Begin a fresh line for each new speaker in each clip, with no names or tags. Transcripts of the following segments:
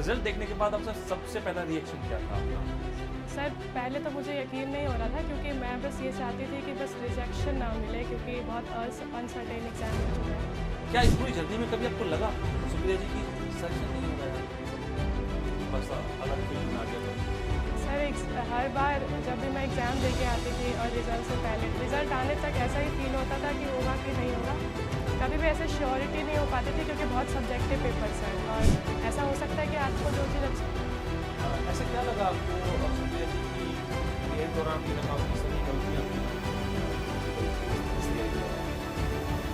Result देखने के बाद आपका सबसे पहला रिएक्शन क्या था आपका?
सर पहले तो मुझे यकीन नहीं हो रहा था क्योंकि मैं बस ये चाहती थी कि बस रिजेक्शन ना मिले क्योंकि बहुत अनसर्टेन एग्जाम हो चुका है।
क्या इस पूरी जर्नी में कभी आपको लगा सुप्रिया जी की सिलेक्शन नहीं हो रहा है, बस अलग फील्ड में आ गया?
सर हर बार जब भी मैं एग्ज़ाम दे के आती थी और रिज़ल्ट से पहले रिज़ल्ट आने तक ऐसा ही फील होता था कि होगा कि नहीं होगा। कभी भी ऐसे श्योरिटी नहीं हो पाती थी क्योंकि बहुत सब्जेक्टिव पेपर्स हैं और ऐसा हो सकता है कि आपको जो चीज़
ऐसा क्या लगा आपको सुप्रिया जी की ये दौरान भी लगा आपकी सभी गलतियाँ थी?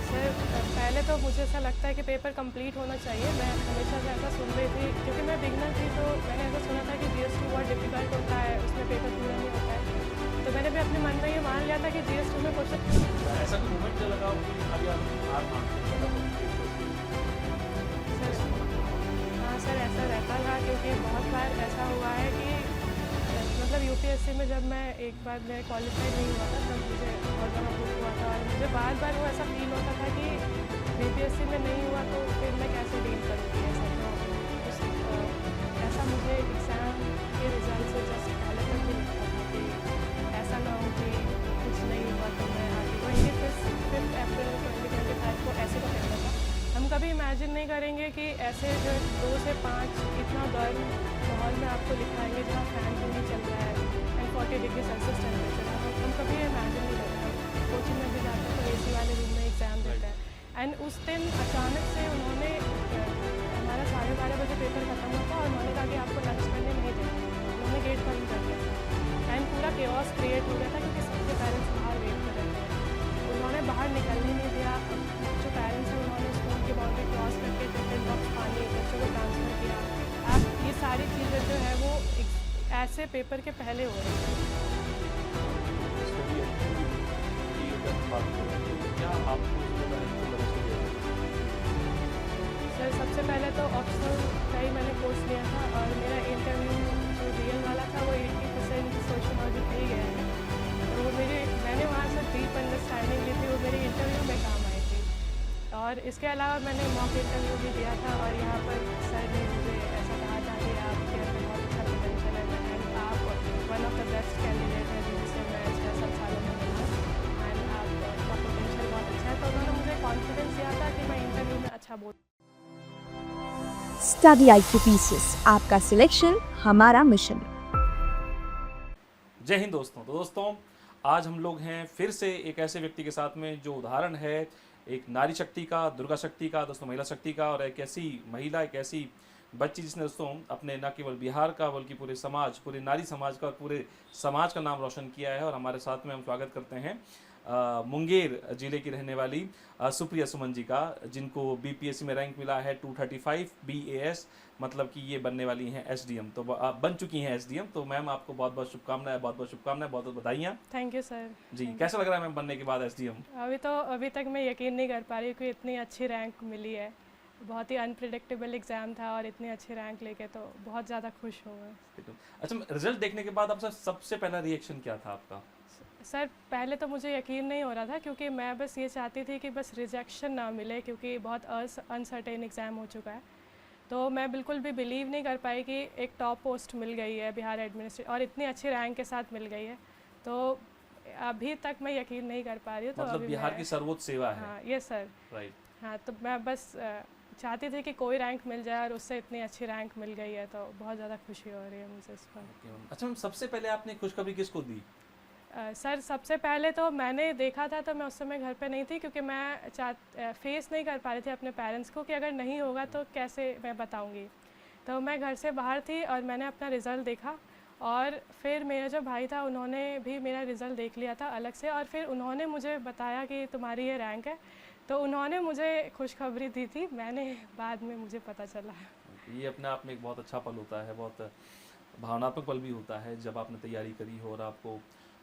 सर पहले तो मुझे ऐसा लगता है कि पेपर कंप्लीट होना चाहिए। मैं हमेशा से ऐसा सुन रही थी क्योंकि मैं बिगनर थी तो मैंने ऐसा सुना था कि GS2 बहुत डिफ़िकल्ट होता है, उसमें पेपर पूरा नहीं होता है। तो मैंने भी अपने मन में ये मान लिया था कि GS2 में क्वेश्चन।
ऐसा कोई मोमेंट जो लगा हो कि अभी आप हार मान
हाँ सर ऐसा रहता था क्योंकि बहुत बार ऐसा हुआ है कि मतलब UPSC में जब मैं एक बार मैं क्वालिफाई नहीं हुआ था तब मुझे बहुत ज़्यादा दुख हुआ था और मुझे बार बार वो ऐसा फील होता था कि BPSC में नहीं हुआ तो फिर मैं कैसे डील करूँगी ऐसा। तो ऐसा मुझे एग्ज़ाम के रिज़ल्ट से जस्ट पहले तक भी लगता था कि ऐसा ना हो कि कुछ नहीं हुआ तो मैं आगे 25 अप्रैल 2025 को ऐसे का पेपर था। हम कभी इमेजिन नहीं करेंगे कि ऐसे जो 2 से 5 इतना गर्म माहौल में आपको लिखाएंगे जहाँ फैन भी नहीं चल रहा है एंड 40 डिग्री सेल्सियस टेम्परेचर है। हम कभी इमेजिन नहीं करते हैं। कोचिंग में भी जाते हैं तो AC वाले रूम में एग्ज़ाम देते हैं एंड उस दिन अचानक से उन्होंने हमारा 12:30 बजे पेपर ख़त्म हुआ था और उन्होंने कहा कि आपको लंच करने नहीं देंगे। उन्होंने गेट बंद कर दिया था एंड पूरा केओस क्रिएट हो गया था क्योंकि सबके पेरेंट्स बाहर वेट कर रहे थे। उन्होंने बाहर निकलने नहीं दिया। जो पेरेंट्स हैं उन्होंने स्कूल की बाउंड्री क्रॉस करके टिफिन बॉक्स पानी बच्चों को ट्रांसफ़र किया। आप ये सारी चीज़ें जो है वो ऐसे पेपर के पहले हो रही थी।
क्या आपको
सर सबसे पहले तो ऑप्शनल का ही मैंने कोर्स लिया था और मेरा इंटरव्यू जो रियल वाला था वो 80% सोशियोलॉजी पे ही गया है। तो वो मैंने वहाँ से डीप अंडरस्टैंडिंग ली थी, वो मेरे इंटरव्यू में काम आई थी। और इसके अलावा मैंने मॉक इंटरव्यू भी दिया था और यहाँ पर सर ने मुझे ऐसा कहा था कि आपके अंदर बहुत अच्छा पोटेंशियल है एंड आप one of the best candidate हैं जिनसे मैं 6-7 सालों में मिला एंड आपका पोटेंशियल बहुत अच्छा है। तो उन्होंने मुझे कॉन्फिडेंस दिया था कि मैं इंटरव्यू में अच्छा बोल।
स्टडी IQ पीसेस, आपका सिलेक्शन हमारा मिशन।
जय हिंद दोस्तों। तो दोस्तों आज हम लोग हैं फिर से एक ऐसे व्यक्ति के साथ में जो उदाहरण है एक नारी शक्ति का, दुर्गा शक्ति का, दोस्तों महिला शक्ति का, और एक ऐसी महिला, एक ऐसी बच्ची जिसने दोस्तों अपने न केवल बिहार का बल्कि पूरे समाज, पूरे नारी समाज का, पूरे समाज का नाम रोशन किया है। और हमारे साथ में हम स्वागत करते हैं मुंगेर जिले की रहने वाली सुप्रिया सुमन जी का, जिनको BPSC में रैंक मिला है 235 BAS, मतलब कि ये बनने वाली हैं SDM, तो बन चुकी हैं SDM। तो मैम आपको बहुत बहुत शुभकामनाएं, बहुत बहुत शुभकामनाएं, बहुत बहुत बधाइयाँ।
थैंक यू सर
जी। कैसा लग रहा है मैम बनने के बाद SDM?
अभी तक मैं यकीन नहीं कर पा रही हूँ कि इतनी अच्छी रैंक मिली है। बहुत ही अनप्रिडिक्टेबल एग्ज़ाम था और इतनी अच्छी रैंक लेके तो बहुत ज़्यादा खुश हूँ मैं।
अच्छा, रिजल्ट देखने के बाद आपका सबसे पहला रिएक्शन क्या था आपका?
सर पहले तो मुझे यकीन नहीं हो रहा था क्योंकि मैं बस ये चाहती थी कि बस रिजेक्शन ना मिले क्योंकि बहुत अनसर्टेन एग्ज़ाम हो चुका है। तो मैं बिल्कुल भी बिलीव नहीं कर पाई कि एक टॉप पोस्ट मिल गई है बिहार एडमिनिस्ट्रेशन और इतनी अच्छी रैंक के साथ मिल गई है। तो अभी तक मैं यकीन नहीं कर पा रही हूँ। तो
मतलब
अभी
बिहार की सर्वोच्च सेवा है।
हाँ ये सर
राइट।
हाँ तो मैं बस चाहती थी कि कोई रैंक मिल जाए और उससे इतनी अच्छी रैंक मिल गई है तो बहुत ज़्यादा खुशी हो रही है मुझे इस पर।
अच्छा मैम, सबसे पहले आपने खुशखबरी किसको दी?
सर सबसे पहले तो मैंने देखा था तो मैं उस समय घर पे नहीं थी क्योंकि मैं फेस नहीं कर पा रही थी अपने पेरेंट्स को कि अगर नहीं होगा तो कैसे मैं बताऊंगी। तो मैं घर से बाहर थी और मैंने अपना रिज़ल्ट देखा और फिर मेरा जो भाई था उन्होंने भी मेरा रिज़ल्ट देख लिया था अलग से और फिर उन्होंने मुझे बताया कि तुम्हारी ये रैंक है। तो उन्होंने मुझे खुशखबरी दी थी, मैंने बाद में मुझे पता चला।
ये अपने आप में एक बहुत अच्छा पल होता है, बहुत भावनात्मक पल भी होता है जब आपने तैयारी करी हो और आपको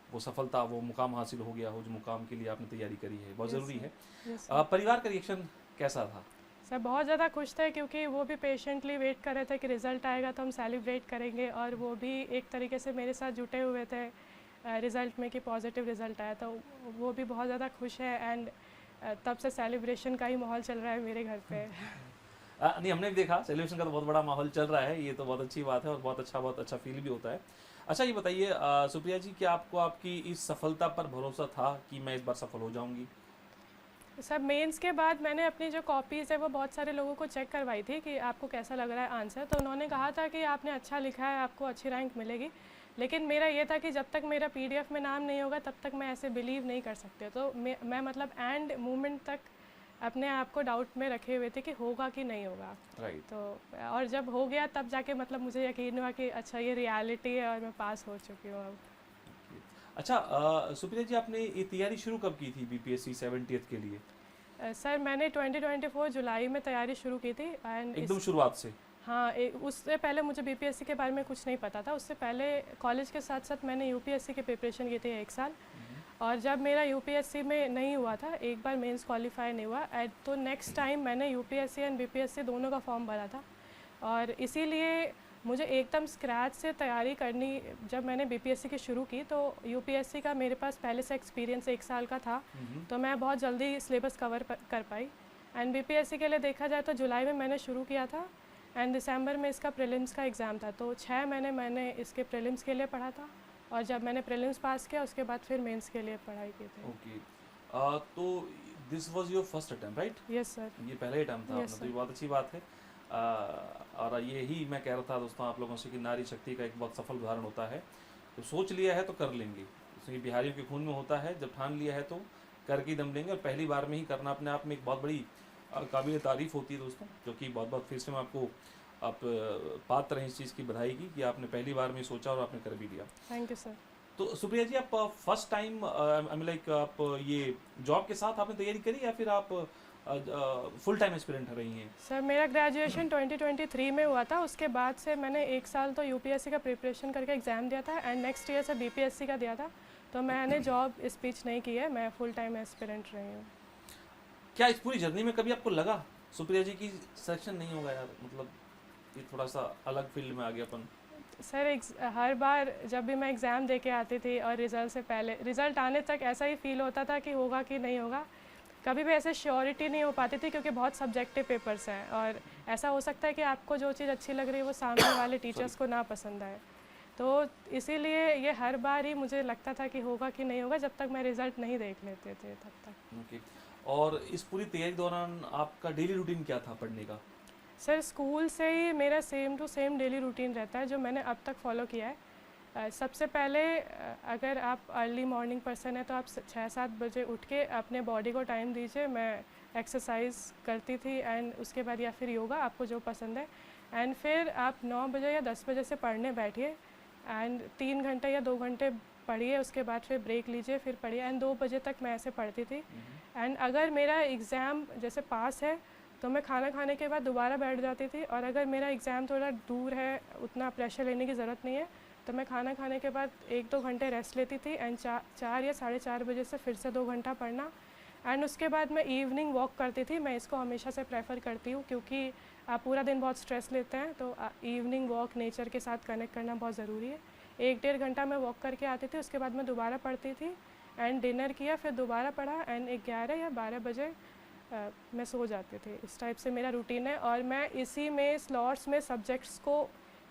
वो सफलता, वो मुकाम हासिल हो गया हो जो मुकाम के लिए आपने तैयारी करी है, बहुत ज़रूरी है। परिवार का रिएक्शन कैसा था?
सर बहुत ज़्यादा खुश थे क्योंकि वो भी पेशेंटली वेट कर रहे थे कि रिज़ल्ट आएगा तो हम सेलिब्रेट करेंगे और वो भी एक तरीके से मेरे साथ जुटे हुए थे रिज़ल्ट में कि पॉजिटिव रिज़ल्ट आया। तो वो भी बहुत ज़्यादा खुश है एंड तब से सेलिब्रेशन का ही माहौल चल रहा है मेरे घर पे।
नहीं, हमने भी देखा सेलिब्रेशन का तो बहुत बड़ा माहौल चल रहा है, ये तो बहुत अच्छी बात है और बहुत अच्छा फील भी होता है। अच्छा ये बताइए सुप्रिया जी, कि आपको आपकी इस सफलता पर भरोसा था कि मैं इस बार सफल हो जाऊंगी?
सर मेंस के बाद मैंने अपनी जो कॉपीज़ है वो बहुत सारे लोगों को चेक करवाई थी कि आपको कैसा लग रहा है आंसर, तो उन्होंने कहा था कि आपने अच्छा लिखा है, आपको अच्छी रैंक मिलेगी। लेकिन मेरा ये था कि जब तक मेरा पीडीएफ में नाम नहीं होगा तब तक मैं ऐसे बिलीव नहीं कर सकते, तो मैं मतलब एंड मोमेंट तक अपने आप को डाउट में रखे हुए थे कि होगा कि नहीं होगा।
राइट।
तो और जब हो गया तब जाके मतलब मुझे यकीन हुआ कि अच्छा ये रियलिटी है और मैं पास हो चुकी हूँ अब।
अच्छा सुप्रिया जी, आपने ये तैयारी शुरू कब की थी बीपीएससी 70th के लिए?
सर मैंने 2024 जुलाई में तैयारी शुरू की थी एंड
एकदम शुरुआत से?
हाँ, उससे पहले मुझे बीपीएससी के बारे में कुछ नहीं पता था। उससे पहले कॉलेज के साथ साथ मैंने यूपीएससी की प्रिपरेशन की थी 1 साल, और जब मेरा यूपीएससी में नहीं हुआ था, एक बार मेंस क्वालिफाई नहीं हुआ तो नेक्स्ट टाइम मैंने यूपीएससी एंड बीपीएससी दोनों का फॉर्म भरा था। और इसीलिए मुझे एकदम स्क्रैच से तैयारी करनी, जब मैंने बीपीएससी की शुरू की तो यूपीएससी का मेरे पास पहले से एक्सपीरियंस 1 साल का था, तो मैं बहुत जल्दी सिलेबस कवर कर पाई। एंड बीपीएससी के लिए देखा जाए तो जुलाई में मैंने शुरू किया था एंड दिसंबर में इसका प्रीलिम्स का एग्ज़ाम था, तो 6 महीने मैंने इसके प्रीलिम्स के लिए पढ़ा था, और जब मैंने प्रीलिम्स पास किया उसके बाद फिर मेंस के लिए पढ़ाई की थी।
ओके। तो this was your first attempt, right?
Yes sir.
ये पहला ही अटेम्प्ट था
Yes,
आपने, तो ये
sir.
बहुत अच्छी बात है। और यही मैं कह रहा था दोस्तों आप लोगों से कि नारी शक्ति का एक बहुत सफल उदाहरण होता है। तो सोच लिया है तो कर लेंगे, इसमें ये बिहारियों के खून में होता है, जब ठान लिया है तो करके दम लेंगे। और पहली बार में ही करना अपने आप में एक बहुत बड़ी काबिल तारीफ़ होती है दोस्तों, जो कि बहुत बहुत फिर से मैं आपको आप पात्र हैं इस चीज़ की बधाई की कि आपने पहली बार में सोचा और आपने कर भी दिया।
Thank you sir.
तो सुप्रिया जी, आप first time I mean like आप ये जॉब के साथ आपने तैयारी करी या फिर आप फुल टाइम एस्पिरेंट रही हैं?
सर मेरा ग्रेजुएशन 2023 में हुआ था, उसके बाद से मैंने 1 साल तो यूपीएससी का प्रिपरेशन करके एग्ज़ाम दिया था एंड नेक्स्ट ईयर से बीपीएससी का दिया था, तो मैंने जॉब स्पीच नहीं की है, मैं फुल टाइम एस्पिरेंट रही हूँ।
क्या इस पूरी जर्नी में कभी आपको लगा सुप्रिया जी की सिलेक्शन नहीं होगा यार, मतलब ये थोड़ा सा अलग फील्ड में आ गया अपन?
सर हर बार जब भी मैं एग्ज़ाम दे के आती थी और रिज़ल्ट से पहले रिज़ल्ट आने तक ऐसा ही फील होता था कि होगा कि नहीं होगा, कभी भी ऐसे श्योरिटी नहीं हो पाती थी क्योंकि बहुत सब्जेक्टिव पेपर्स हैं और ऐसा हो सकता है कि आपको जो चीज़ अच्छी लग रही है वो सामने वाले टीचर्स को ना पसंद आए, तो इसीलिए ये हर बार ही मुझे लगता था कि होगा कि नहीं होगा जब तक मैं रिज़ल्ट नहीं देख लेते थे तब तक।
ओके। और इस पूरी तैयारी दौरान आपका डेली रूटीन क्या था पढ़ने का?
सर स्कूल से ही मेरा same to same daily routine रहता है जो मैंने अब तक फॉलो किया है। सबसे पहले अगर आप अर्ली मॉर्निंग पर्सन है तो आप 6-7 बजे उठ के अपने बॉडी को टाइम दीजिए। मैं एक्सरसाइज करती थी एंड उसके बाद या फिर योगा, आपको जो पसंद है, एंड फिर आप 9 बजे या 10 बजे से पढ़ने बैठिए एंड 3 घंटे या 2 घंटे पढ़िए, उसके बाद फिर ब्रेक लीजिए, फिर पढ़िए एंड 2 बजे तक मैं ऐसे पढ़ती थी। एंड अगर मेरा एग्ज़ाम जैसे पास है तो मैं खाना खाने के बाद दोबारा बैठ जाती थी, और अगर मेरा एग्ज़ाम थोड़ा दूर है, उतना प्रेशर लेने की ज़रूरत नहीं है, तो मैं खाना खाने के बाद 1-2 घंटे रेस्ट लेती थी एंड 4 या 4:30 बजे से फिर से 2 घंटा पढ़ना एंड उसके बाद मैं इवनिंग वॉक करती थी। मैं इसको हमेशा से प्रेफर करती हूँ क्योंकि आप पूरा दिन बहुत स्ट्रेस लेते हैं, तो इवनिंग वॉक नेचर के साथ कनेक्ट करना बहुत ज़रूरी है। 1-1.5 घंटा मैं वॉक करके आती थी, उसके बाद मैं दोबारा पढ़ती थी एंड डिनर किया, फिर दोबारा पढ़ा एंड 11 या 12 बजे मैं सो जाती थी। इस टाइप से मेरा रूटीन है और मैं इसी में स्लॉट्स में सब्जेक्ट्स को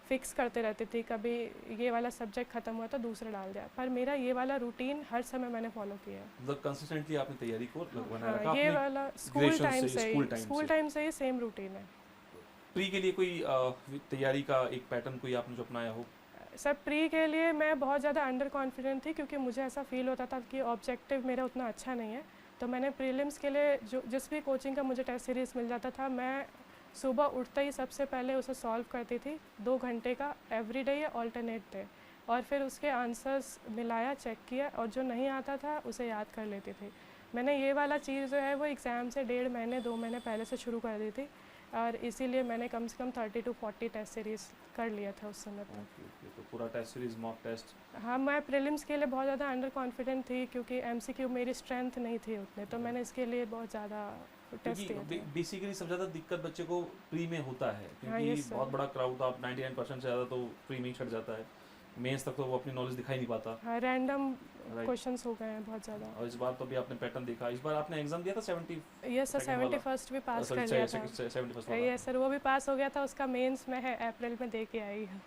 फिक्स करते रहती थी। कभी ये वाला सब्जेक्ट ख़त्म हुआ तो दूसरा डाल दिया, पर मेरा ये वाला रूटीन हर समय मैंने फॉलो किया है।
मतलब कंसिस्टेंटली आपने तैयारी को बनाए रखा?
हाँ, ये वाला स्कूल टाइम से ही सेम रूटीन है।
प्री के लिए कोई तैयारी का एक पैटर्न कोई आपने जो अपनाया हो?
सर प्री के लिए मैं बहुत ज़्यादा अंडर कॉन्फिडेंट थी क्योंकि मुझे ऐसा फील होता था कि ऑब्जेक्टिव मेरा उतना अच्छा नहीं है, तो मैंने प्रीलिम्स के लिए जिस भी कोचिंग का मुझे टेस्ट सीरीज़ मिल जाता था, मैं सुबह उठते ही सबसे पहले उसे सॉल्व करती थी 2 घंटे का, एवरी डे या ऑल्टरनेट डे, और फिर उसके आंसर्स मिलाया, चेक किया, और जो नहीं आता था उसे याद कर लेती थी। मैंने ये वाला चीज़ जो है वो एग्ज़ाम से 1.5 महीने 2 महीने पहले से शुरू कर दी थी, और इसीलिए मैंने कम से कम 30 to 40 टेस्ट सीरीज़ कर लिया था उस समय तक।
तो पूरा टेस्ट सीरीज, मॉक टेस्ट?
हाँ, मैं प्रीलिम्स के लिए बहुत ज़्यादा अंडर कॉन्फिडेंट थी क्योंकि एमसीक्यू मेरी स्ट्रेंथ नहीं थी उतने, तो मैंने इसके लिए बहुत ज़्यादा टेस्ट दिए थे।
बेसिकली सबसे ज़्यादा दिक्कत बच्चे को प्री में होता है
हाँ,
क्योंकि
yes, sir.
बहुत बड़ा क्राउड, आप 99% से ज़्यादा तो प्री में ही छट जाता है। मेंस तक तो वो अपनी नॉलेज दिखा ही नहीं पाता।
हाँ, रैंडम
राइट।
क्वेश्चंस हो गए हैं बहुत ज़्यादा।
और इस बार तो भी आपने पैटर्न देखा, इस बार आपने एग्जाम दिया था 70
ये सर
सेकंड वाला?
71st भी पास
सॉरी
कर लिया था।
71st वाला।
ये सर वो भी पास हो गया था, उसका मेंस में है अप्रैल में दे के आई है।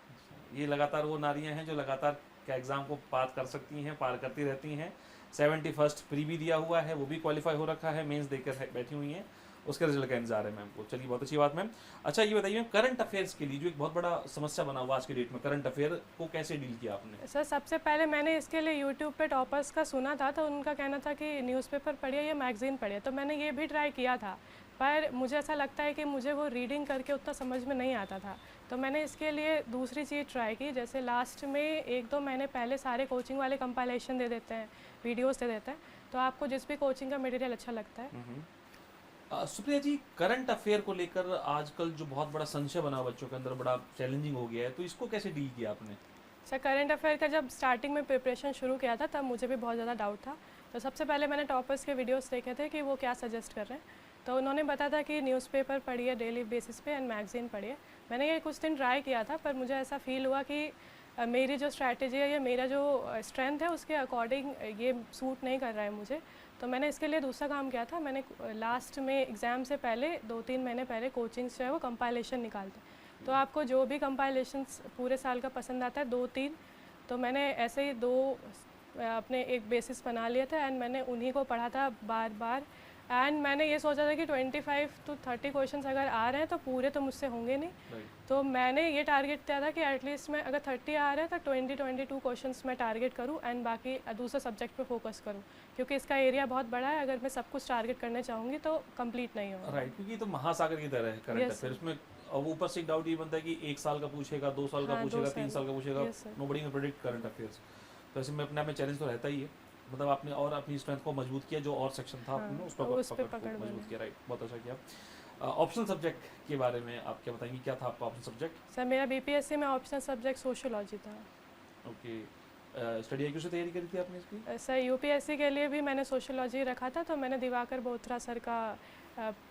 ये लगातार वो नारियां हैं जो लगातार क्या एग्जाम को पार कर सकती हैं, पार करती रहती हैं। 71st प्री भी दिया हुआ है, वो भी क्वालिफाई हो रखा है, मेंस देकर बैठी हुई हैं, उसके रिजल्ट का इंतजार है मैम को। चलिए बहुत अच्छी बात मैम। अच्छा ये बताइए मैम, करंट अफेयर्स के लिए जो एक बहुत बड़ा समस्या बना हुआ आज के डेट में, करंट अफेयर को कैसे डील किया आपने?
सर सबसे पहले मैंने इसके लिए यूट्यूब पे टॉपर्स का सुना था, तो उनका कहना था कि न्यूज़पेपर पढ़िए या मैगज़ीन पढ़िए, तो मैंने ये भी ट्राई किया था, पर मुझे ऐसा लगता है कि मुझे वो रीडिंग करके उतना समझ में नहीं आता था। तो मैंने इसके लिए दूसरी चीज़ ट्राई की, जैसे लास्ट में 1-2 महीने पहले सारे कोचिंग वाले कंपाइलेशन दे देते हैं, वीडियोस दे देते हैं, तो आपको जिस भी कोचिंग का मटेरियल अच्छा लगता है।
सुप्रिया जी, करंट अफेयर को लेकर आजकल जो बहुत बड़ा संशय बना बच्चों के अंदर, बड़ा चैलेंजिंग हो गया है, तो इसको कैसे डील किया आपने?
सर करंट अफेयर का जब स्टार्टिंग में प्रिपरेशन शुरू किया था तब मुझे भी बहुत ज़्यादा डाउट था। तो सबसे पहले मैंने टॉपर्स के वीडियोस देखे थे कि वो क्या सजेस्ट कर रहे हैं, तो उन्होंने बताया था कि न्यूज़पेपर पढ़िए डेली बेसिस पे एंड मैगज़ीन पढ़िए। मैंने ये कुछ दिन ट्राई किया था, पर मुझे ऐसा फील हुआ कि मेरी जो स्ट्रैटेजी है या मेरा जो स्ट्रेंथ है उसके अकॉर्डिंग ये सूट नहीं कर रहा है मुझे। तो मैंने इसके लिए दूसरा काम किया था, मैंने लास्ट में एग्ज़ाम से पहले 2-3 महीने पहले कोचिंग्स जो है वो कंपाइलेशन निकालते हैं, तो आपको जो भी कंपाइलेशंस पूरे साल का पसंद आता है 2-3, तो मैंने ऐसे ही 2 अपने एक बेसिस बना लिए थे एंड मैंने उन्हीं को पढ़ा था बार बार। एंड मैंने ये सोचा था कि 25 to 30 क्वेश्चंस अगर आ रहे हैं तो पूरे तो मुझसे होंगे नहीं, तो मैंने ये टारगेट किया था कि एटलीस्ट मैं अगर 30 आ रहे हैं तो 20-22 क्वेश्चंस मैं टारगेट करूं एंड बाकी दूसरे सब्जेक्ट पे फोकस करूं, क्योंकि इसका एरिया बहुत बड़ा है, अगर मैं सब कुछ टारगेट करने चाहूँगी तो कंप्लीट नहीं होगा।
राइट, क्योंकि ये तो महासागर की तरह है करंट अफेयर, उसमें अब ऊपर से एक डाउट ये बनता है कि 1 साल का पूछेगा, 2 साल का
हाँ, 2
पूछेगा, 3
साल।
साल का पूछेगा,
Yes, sir.
Nobody can predict current affairs. तो ऐसे में अपने आप में चैलेंज तो रहता ही है, मतलब आपने और अपनी स्ट्रेंथ को मजबूत किया, जो और सेक्शन था
हाँ,
आपने उस
पे
पर
पकड़
मजबूत
मैंने।
किया। राइट, बहुत अच्छा किया। ऑप्शनल सब्जेक्ट के बारे में आप क्या बताएंगे, क्या था आपका ऑप्शनल सब्जेक्ट?
सर मेरा बीपीएससी में ऑप्शनल सब्जेक्ट सोशियोलॉजी था।
ओके, स्टडी आईक्यू से तैयारी करी थी आपने इसकी?
सर यूपीएससी के लिए भी मैंने सोशियोलॉजी रखा था, तो मैंने दिवाकर बोथरा सर का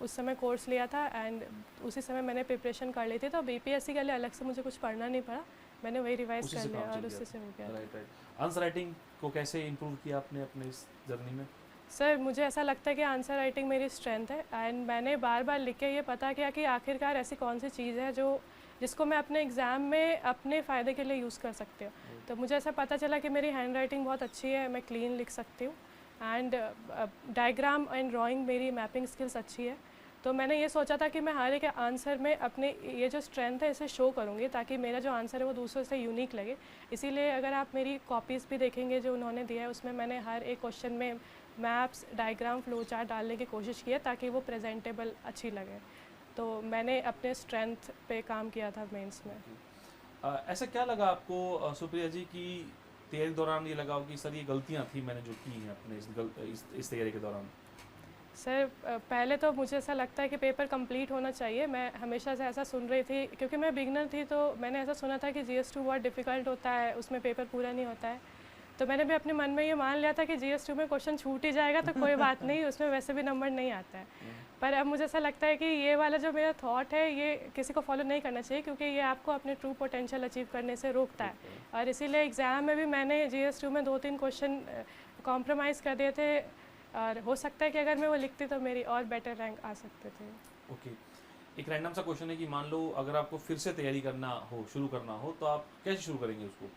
उस समय कोर्स लिया था एंड उसी समय मैंने प्रिपरेशन कर ली थी, तो बीपीएससी के लिए अलग से मुझे कुछ पढ़ना नहीं पड़ा, मैंने वही रिवाइज
उसी
कर
से
लिया
काम चल
और
गया
उससे से हो गया।
Right right. आंसर राइटिंग को कैसे इम्प्रूव किया आपने अपने इस जर्नी में?
सर मुझे ऐसा लगता है कि आंसर राइटिंग मेरी स्ट्रेंथ है एंड मैंने बार बार लिख के ये पता किया कि आखिरकार ऐसी कौन सी चीज़ है जिसको मैं अपने एग्ज़ाम में अपने फ़ायदे के लिए यूज़ कर सकती हूँ। तो मुझे ऐसा पता चला कि मेरी हैंड राइटिंग बहुत अच्छी है, मैं क्लीन लिख सकती हूँ एंड डायग्राम एंड ड्राइंग मेरी मैपिंग स्किल्स अच्छी है। तो मैंने ये सोचा था कि मैं हर एक आंसर में अपने ये जो स्ट्रेंथ है इसे शो करूँगी, ताकि मेरा जो आंसर है वो दूसरों से यूनिक लगे। इसीलिए अगर आप मेरी कॉपीज़ भी देखेंगे जो उन्होंने दिया है, उसमें मैंने हर एक क्वेश्चन में मैप्स, डायग्राम, फ्लो चार्ट डालने की कोशिश की है ताकि वो प्रेजेंटेबल अच्छी लगे। तो मैंने अपने स्ट्रेंथ पे काम किया था मेंस में।
ऐसा क्या लगा आपको सुप्रिया जी की तैयारी दौरान, ये लगा हो कि सर ये गलतियाँ थी मैंने जो की हैं अपने इस तैयारी के दौरान?
सर पहले तो मुझे ऐसा लगता है कि पेपर कंप्लीट होना चाहिए, मैं हमेशा से ऐसा सुन रही थी क्योंकि मैं बिगनर थी, तो मैंने ऐसा सुना था कि GS2 बहुत डिफ़िकल्ट होता है, उसमें पेपर पूरा नहीं होता है। तो मैंने भी अपने मन में ये मान लिया था कि GS2 में क्वेश्चन छूट ही जाएगा तो कोई बात नहीं, उसमें वैसे भी नंबर नहीं आता है। पर अब मुझे ऐसा लगता है कि ये वाला जो मेरा थॉट है ये किसी को फॉलो नहीं करना चाहिए, क्योंकि ये आपको अपने ट्रू पोटेंशियल अचीव करने से रोकता है। और इसीलिए एग्ज़ाम में भी मैंने GS2 में 2-3 क्वेश्चन कॉम्प्रोमाइज़ कर दिए थे, और हो सकता है कि अगर मैं वो लिखती तो मेरी और बेटर रैंक आ सकते थे।
ओके, एक रैंडम सा क्वेश्चन है कि मान लो अगर आपको फिर से तैयारी करना हो, शुरू करना हो, तो आप कैसे शुरू करेंगे उसको?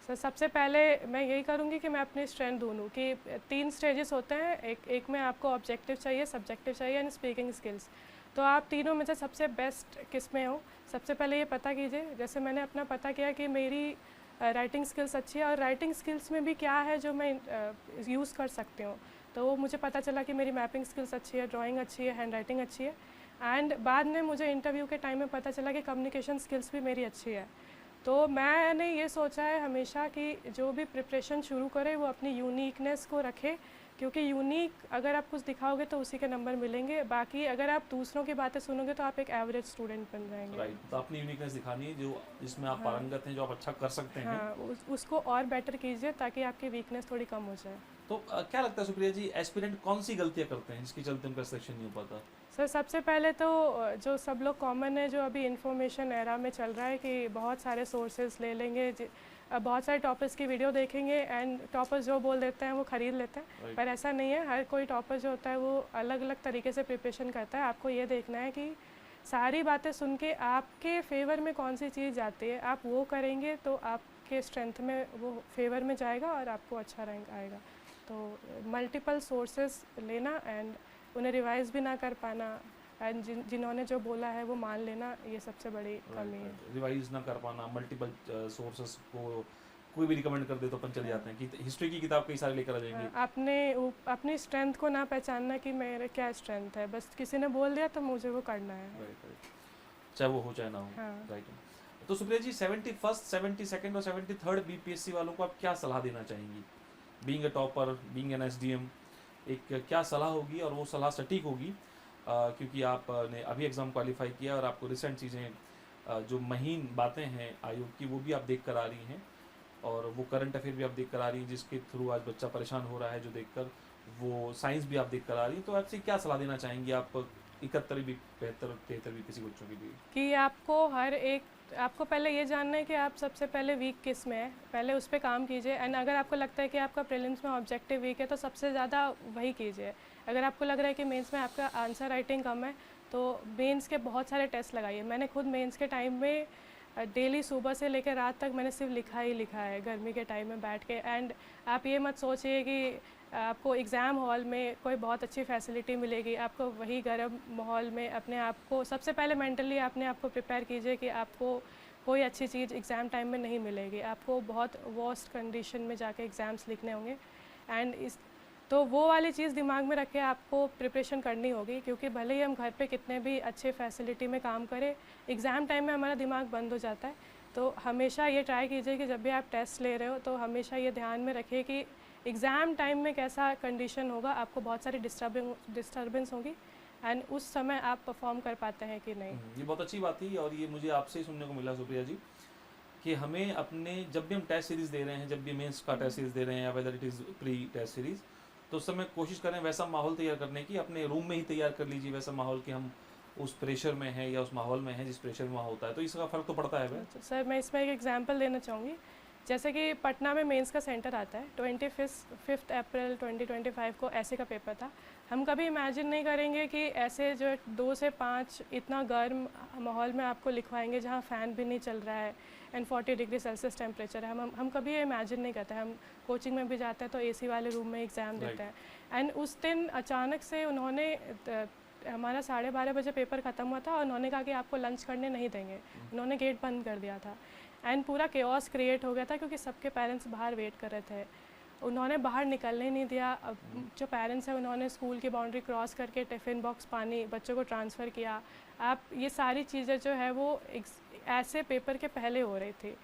सर सबसे पहले मैं यही करूँगी कि मैं अपनी स्ट्रेंथ ढूंढूँ कि 3 स्टेजेस होते हैं, एक में आपको ऑब्जेक्टिव चाहिए, सब्जेक्टिव चाहिए एंड स्पीकिंग स्किल्स। तो आप तीनों में से सबसे बेस्ट किस में हो, सबसे पहले ये पता कीजिए। जैसे मैंने अपना पता किया कि मेरी राइटिंग स्किल्स अच्छी है और राइटिंग स्किल्स में भी क्या है जो मैं यूज़ कर सकती हूँ, तो वो मुझे पता चला कि मेरी मैपिंग स्किल्स अच्छी है, ड्राइंग अच्छी है, हैंड राइटिंग अच्छी है। एंड बाद में मुझे इंटरव्यू के टाइम में पता चला कि कम्युनिकेशन स्किल्स भी मेरी अच्छी है। तो मैंने ये सोचा है हमेशा कि जो भी प्रिपरेशन शुरू करे वो अपनी यूनिकनेस को रखे, क्योंकि यूनिक अगर आप कुछ दिखाओगे तो उसी के नंबर मिलेंगे, बाकी अगर आप दूसरों की बातें सुनोगे तो आप एक एवरेज स्टूडेंट बन जाएंगे।
राइट, तो अपनी यूनिकनेस दिखानी है, जो जिसमें आप पारंगत हैं, जो आप अच्छा कर सकते हैं।
हाँ, उसको और बेटर कीजिए ताकि आपकी वीकनेस थोड़ी कम हो जाए।
तो क्या लगता है सुप्रिया जी, एस्पिरेंट कौन सी गलतियां करते हैं जिसके चलते उनका सिलेक्शन नहीं हो पाता?
सर सबसे पहले तो जो सब लोग कॉमन है, जो अभी इंफॉर्मेशन एरा में चल रहा है कि बहुत सारे सोर्सेज ले लेंगे, बहुत सारे टॉपर्स की वीडियो देखेंगे एंड टॉपर्स जो बोल देते हैं वो ख़रीद लेते हैं।
Right.
पर ऐसा नहीं है, हर कोई टॉपर जो होता है वो अलग अलग तरीके से प्रिपरेशन करता है। आपको ये देखना है कि सारी बातें सुन के आपके फेवर में कौन सी चीज़ जाती है, आप वो करेंगे तो आपके स्ट्रेंथ में वो फेवर में जाएगा और आपको अच्छा रैंक आएगा। तो मल्टीपल सोर्सेस लेना एंड उन्हें रिवाइज भी ना कर पाना एंड जिन्होंने जो बोला है वो मान लेना, ये सबसे बड़ी कमी है।
रिवाइज ना कर पाना, मल्टीपल सोर्सेस को कोई भी रिकमेंड कर दे तो अपन चले जाते हैं कि हिस्ट्री की किताब कई सारे लेकर आ जाएंगे।
अपनी स्ट्रेंथ को ना पहचानना कि मेरे क्या स्ट्रेंथ है, बस किसी ने बोल दिया तो मुझे वो करना है।
राइट, चाहे वो हो चाहे ना हो।
हाँ।
राइट। तो सुप्रिया जी, 71st, 72nd और 73rd बीपीएससी वालों को आप क्या सलाह देना चाहेंगी? Being a topper, being an SDM, एक क्या सलाह होगी और वो सलाह सटीक होगी? क्योंकि आपने अभी एग्ज़ाम क्वालिफाई किया और आपको रिसेंट चीज़ें जो महीन बातें हैं आयोग की वो भी आप देख कर आ रही हैं और वो करंट अफेयर भी आप देख कर आ रही हैं जिसके थ्रू आज बच्चा परेशान हो रहा है जो देखकर, वो साइंस भी आप देख कर आ रही हैं। तो आपसे क्या सलाह देना चाहेंगी आप 71वीं, 73वीं किसी बच्चों के लिए?
कि आपको पहले ये जानना है कि आप सबसे पहले वीक किस में है, पहले उस पर काम कीजिए। एंड अगर आपको लगता है कि आपका प्रीलिम्स में ऑब्जेक्टिव वीक है तो सबसे ज़्यादा वही कीजिए। अगर आपको लग रहा है कि मेंस में आपका आंसर राइटिंग कम है तो मेंस के बहुत सारे टेस्ट लगाइए। मैंने खुद मेंस के टाइम में डेली सुबह से लेकर रात तक मैंने सिर्फ लिखा ही लिखा है गर्मी के टाइम में बैठ के। एंड आप ये मत सोचिए कि आपको एग्ज़ाम हॉल में कोई बहुत अच्छी फैसिलिटी मिलेगी, आपको वही गर्म माहौल में अपने आप को सबसे पहले मेंटली अपने आप को प्रिपेयर कीजिए कि आपको कोई अच्छी चीज़ एग्ज़ाम टाइम में नहीं मिलेगी, आपको बहुत वर्स्ट कंडीशन में जाके एग्ज़ाम्स लिखने होंगे। एंड तो वो वाली चीज़ दिमाग में रख के आपको प्रिपरेशन करनी होगी, क्योंकि भले ही हम घर पे कितने भी अच्छे फैसिलिटी में काम करें, एग्ज़ाम टाइम में हमारा दिमाग बंद हो जाता है। तो हमेशा ये ट्राई कीजिए कि जब भी आप टेस्ट ले रहे हो तो हमेशा ये ध्यान में रखिए कि एग्ज़ाम टाइम में कैसा कंडीशन होगा, आपको बहुत सारी डिस्टर्बेंस होगी एंड उस समय आप परफॉर्म कर पाते हैं कि नहीं।
ये बहुत अच्छी बात थी और ये मुझे आपसे ही सुनने को मिला सुप्रिया जी कि हमें अपने जब भी हम टेस्ट सीरीज़ दे रहे हैं, जब भी मेंस का टेस्ट सीरीज़ दे रहे हैं या whether it is pre test series, तो उस समय कोशिश करें वैसा माहौल तैयार करने की, अपने रूम में ही तैयार कर लीजिए वैसा माहौल कि हम उस प्रेशर में हैं या उस माहौल में हैं जिस प्रेशर में वहाँ होता है, तो इसका फ़र्क तो पड़ता है भाई।
सर मैं इसमें एक एग्जांपल देना चाहूँगी। जैसे कि पटना में मेंस का सेंटर आता है, 25 अप्रैल 2025 को ऐसे का पेपर था। हम कभी इमेजिन नहीं करेंगे कि ऐसे जो 2 से 5 इतना गर्म माहौल में आपको लिखवाएंगे जहाँ फ़ैन भी नहीं चल रहा है एंड 40 डिग्री सेल्सियस टेम्परेचर है। हम कभी ये इमेजिन नहीं करते। हम कोचिंग में भी जाते हैं तो एसी वाले रूम में एग्ज़ाम देते हैं। एंड उस दिन अचानक से उन्होंने हमारा 12:30 बजे पेपर ख़त्म हुआ था और उन्होंने कहा कि आपको लंच करने नहीं देंगे। उन्होंने गेट बंद कर दिया था एंड पूरा केओस क्रिएट हो गया था क्योंकि सबके पेरेंट्स बाहर वेट कर रहे थे। उन्होंने बाहर निकलने नहीं दिया। अब जो पेरेंट्स हैं उन्होंने स्कूल की बाउंड्री क्रॉस करके टिफ़िन बॉक्स, पानी बच्चों को ट्रांसफ़र किया। आप ये सारी चीज़ें जो है वो ऐसे पेपर के पहले हो रही थी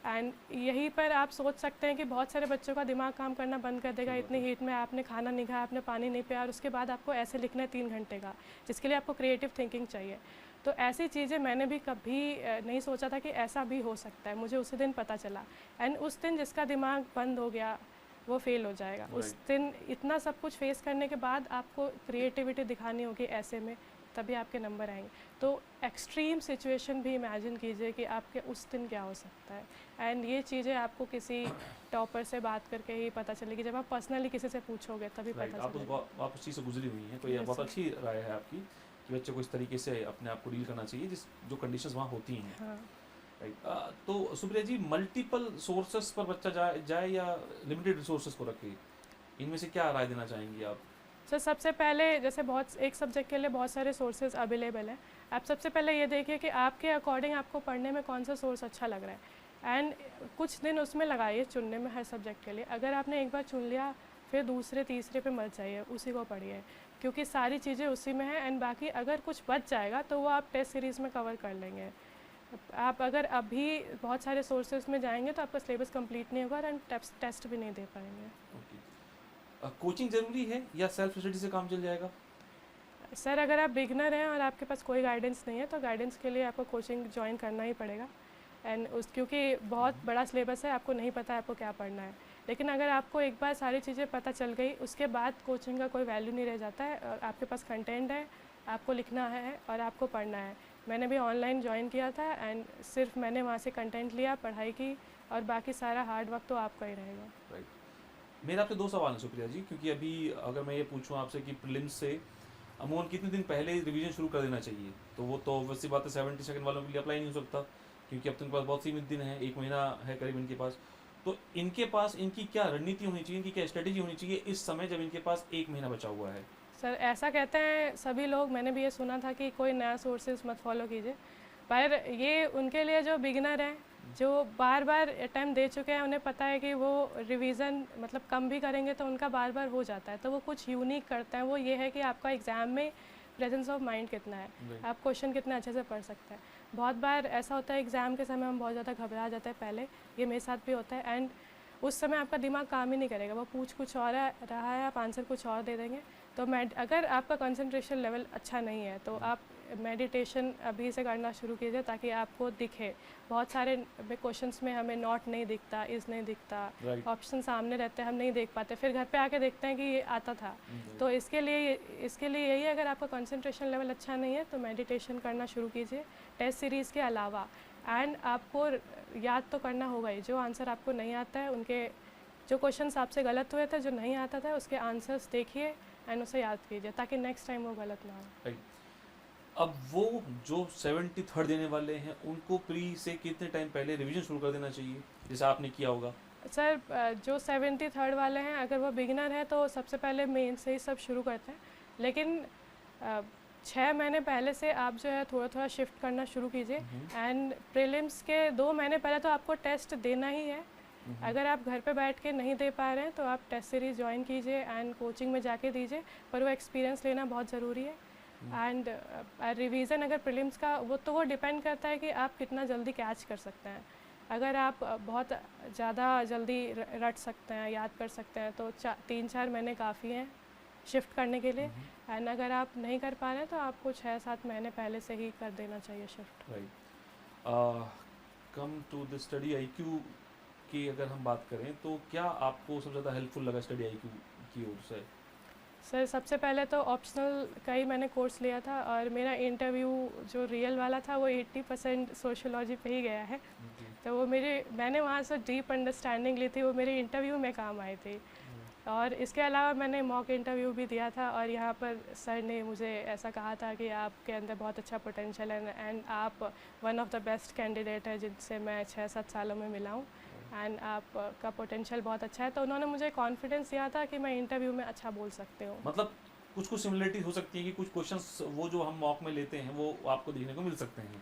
एंड यहीं पर आप सोच सकते हैं कि बहुत सारे बच्चों का दिमाग काम करना बंद कर देगा। इतनी हीट में आपने खाना नहीं खाया, आपने पानी नहीं पिया और उसके बाद आपको ऐसे लिखना है 3 घंटे का, जिसके लिए आपको क्रिएटिव थिंकिंग चाहिए। तो ऐसी चीज़ें मैंने भी कभी नहीं सोचा था कि ऐसा भी हो सकता है। मुझे उसी दिन पता चला एंड उस दिन जिसका दिमाग बंद हो गया वो फेल हो जाएगा। उस दिन इतना सब कुछ फेस करने के बाद आपको क्रिएटिविटी दिखानी होगी ऐसे में, तभी आपके नंबर आएंगे। तो एक्सट्रीम सिचुएशन भी इमेजिन कीजिए कि आपके उस दिन क्या हो सकता है एंड ये चीज़ें आपको किसी टॉपर से बात करके ही पता चलेगी। जब आप पर्सनली किसी से पूछोगे तभी पता चलेगा।
आप उस चीज़ से गुजरी हुई हैं तो ये बहुत अच्छी राय है आपकी कि बच्चे को इस तरीके से अपने आप को डील करना चाहिए जो कंडीशंस वहाँ होती हैं।
हाँ।
तो सुप्रिया जी, मल्टीपल सोर्सेस पर बच्चा जाए या लिमिटेड रिसोर्सेज को रखे, इनमें से क्या राय देना चाहेंगी आप?
सर सबसे पहले जैसे एक सब्जेक्ट के लिए बहुत सारे सोर्सेज अवेलेबल हैं। आप सबसे पहले ये देखिए कि आपके अकॉर्डिंग आपको पढ़ने में कौन सा सोर्स अच्छा लग रहा है एंड कुछ दिन उसमें लगाइए चुनने में हर सब्जेक्ट के लिए। अगर आपने एक बार चुन लिया फिर दूसरे तीसरे पे मत जाइए, उसी को पढ़िए क्योंकि सारी चीज़ें उसी में हैं एंड बाकी अगर कुछ बच जाएगा तो वो आप टेस्ट सीरीज़ में कवर कर लेंगे। आप अगर अभी बहुत सारे सोर्सेज में जाएंगे तो आपका सिलेबस कंप्लीट नहीं होगा एंड टेस्ट भी नहीं दे पाएंगे।
कोचिंग ज़रूरी है या सेल्फ स्टडी से काम चल जाएगा?
सर अगर आप बिगनर हैं और आपके पास कोई गाइडेंस नहीं है तो गाइडेंस के लिए आपको कोचिंग ज्वाइन करना ही पड़ेगा एंड क्योंकि बहुत बड़ा सिलेबस है, आपको नहीं पता है आपको क्या पढ़ना है लेकिन अगर आपको एक बार सारी चीज़ें पता चल गई, उसके बाद कोचिंग का कोई वैल्यू नहीं रह जाता है। और आपके पास कंटेंट है, आपको लिखना है और आपको पढ़ना है। मैंने भी ऑनलाइन ज्वाइन किया था एंड सिर्फ मैंने वहाँ से कंटेंट लिया, पढ़ाई की, और बाकी सारा हार्ड वर्क तो आपका ही रहेगा।
राइट। मेरा आपसे 2 सवाल हैं सुप्रिया जी, क्योंकि अभी अगर मैं ये पूछूं आपसे कि प्रीलिम्स से अमूमन कितने दिन पहले रिवीजन शुरू कर देना चाहिए, तो वो तो वैसी बात है 70 सेकंड वालों के लिए अप्लाई नहीं हो सकता, क्योंकि अब तो इनके पास बहुत सीमित दिन है, 1 महीना है करीब इनके पास। तो इनके पास इनकी क्या रणनीति होनी चाहिए, इनकी क्या स्ट्रेटेजी होनी चाहिए इस समय जब इनके पास 1 महीना बचा हुआ है?
सर ऐसा कहते हैं सभी लोग, मैंने भी ये सुना था कि कोई नया सोर्सेज मत फॉलो कीजिए, पर ये उनके लिए जो बिगिनर हैं, जो बार बार अटैम्प्ट दे चुके हैं, उन्हें पता है कि वो रिवीजन मतलब कम भी करेंगे तो उनका बार बार हो जाता है। तो वो कुछ यूनिक करते हैं, वो ये है कि आपका एग्ज़ाम में प्रेजेंस ऑफ माइंड कितना है, आप क्वेश्चन कितने अच्छे से पढ़ सकते हैं। बहुत बार ऐसा होता है एग्ज़ाम के समय हम बहुत ज़्यादा घबरा जाते हैं पहले, ये मेरे साथ भी होता है, एंड उस समय आपका दिमाग काम ही नहीं करेगा, वो पूछ कुछ और रहा है, आप आंसर कुछ और दे देंगे। तो अगर आपका कंसंट्रेशन लेवल अच्छा नहीं है तो आप मेडिटेशन अभी से करना शुरू कीजिए, ताकि आपको दिखे। बहुत सारे क्वेश्चंस में हमें नॉट नहीं दिखता, इज़ नहीं दिखता, ऑप्शन सामने रहते हैं, हम नहीं देख पाते, फिर घर पे आके देखते हैं कि ये आता था। तो इसके लिए यही है, अगर आपका कंसंट्रेशन लेवल अच्छा नहीं है तो मेडिटेशन करना शुरू कीजिए टेस्ट सीरीज़ के अलावा। एंड आपको याद तो करना होगा ही, जो आंसर आपको नहीं आता है, उनके जो क्वेश्चंस आपसे गलत हुए थे, जो नहीं आता था, उसके आंसर्स देखिए एंड उसे याद कीजिए, ताकि नेक्स्ट टाइम वो गलत ना हो।
अब वो जो 73rd देने वाले हैं, उनको प्री से कितने टाइम पहले रिवीजन शुरू कर देना चाहिए, जैसे आपने किया होगा?
सर जो 73rd वाले हैं, अगर वो बिगिनर हैं तो सबसे पहले मेन से ही सब शुरू करते हैं, लेकिन 6 महीने पहले से आप जो है थोड़ा थोड़ा शिफ्ट करना शुरू कीजिए। एंड प्रीलिम्स के 2 महीने पहले तो आपको टेस्ट देना ही है। अगर आप घर पे बैठ के नहीं दे पा रहे हैं तो आप टेस्ट सीरीज़ ज्वाइन कीजिए एंड कोचिंग में जाके दीजिए, पर वो एक्सपीरियंस लेना बहुत ज़रूरी है। एंड रिवीज़न अगर प्रीलिम्स का, वो डिपेंड करता है कि आप कितना जल्दी कैच कर सकते हैं। अगर आप बहुत ज़्यादा जल्दी रट सकते हैं, याद कर सकते हैं, तो 3-4 महीने काफ़ी हैं शिफ्ट करने के लिए। एंड अगर आप नहीं कर पा रहे हैं तो आपको 6-7 महीने पहले से ही कर देना चाहिए shift.
Right. Come to the study IQ की अगर हम बात करें तो क्या आपको सबसे ज़्यादा हेल्पफुल लगा स्टडी आईक्यू की ओर से?
सर सबसे पहले तो ऑप्शनल का ही मैंने कोर्स लिया था, और मेरा इंटरव्यू जो रियल वाला था वो 80% सोशियोलॉजी पे ही गया है। तो वो मैंने वहाँ से डीप अंडरस्टैंडिंग ली थी, वो मेरे इंटरव्यू में काम आई थी। और इसके अलावा मैंने मॉक इंटरव्यू भी दिया था, और यहाँ पर सर ने मुझे ऐसा कहा था कि आपके अंदर बहुत अच्छा पोटेंशियल है एंड आप one of the best candidate है जिनसे मैं 6-7 सालों में मिला हूँ, एंड आपका पोटेंशियल बहुत अच्छा है। तो उन्होंने मुझे कॉन्फिडेंस दिया था कि मैं इंटरव्यू में अच्छा बोल सकती हूँ।
मतलब कुछ सिमिलरिटी हो सकती है कि कुछ क्वेश्चंस वो जो हम मॉक में लेते हैं वो आपको देखने को मिल सकते हैं